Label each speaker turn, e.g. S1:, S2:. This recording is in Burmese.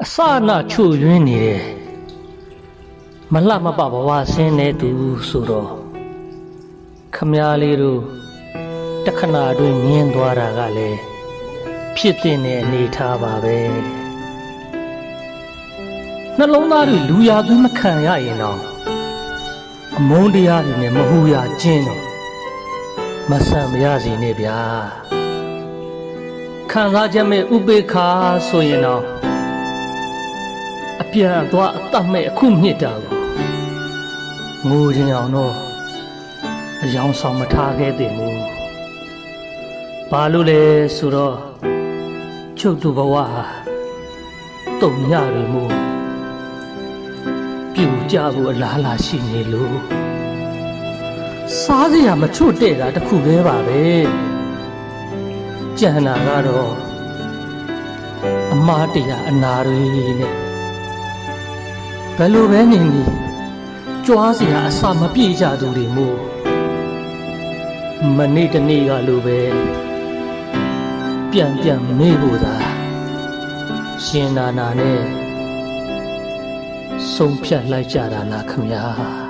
S1: အစနာချို့ယွင်းနေတယ်မလှမပဘဝဆင်းနေသူဆိုတော့ခမည်းလေးတို့တခဏတွင်ငင်းသွားတာကလည်းဖြစ်တဲ့အနေထားပါပဲနှလုံးသားတွေလူရာသွေးမခံရရင်တော့အမုန်းတရားတွေနဲ့မဟူရကျင်းတော့မဆန်မရစီနဲ့ဗျာခံစားချက်မဲ့ဥပေက္ခဆိုရင်တော့အပြန်အသွားအသက်မဲ့အခုမြစ်တာကိုငိုခြင်းအောင်တော့အယောင်ဆောင်မထားခဲ့သင့်ဘူးဘာလို့လဲဆိုတော့ချုပ်သူဘဝဟာတုံညတွေမို့ပြူကြဖို့အလားလာရှိနေလို့စားစရာမချွတ်တဲ့တာတခုပဲပါပဲကြံတာကတော့အမားတရားအနာတွေနဲ့ဘယ်လိုပဲနေနေကြွားစရာအစာမပြေကြသူတွေမို့မနေ့တနေ့ကလိုပဲပြန်မေ့ဖို့သာရှင်နာနာနဲ့ဆုံးဖြတ်လိုက်ကြတာလားခင်ဗျာ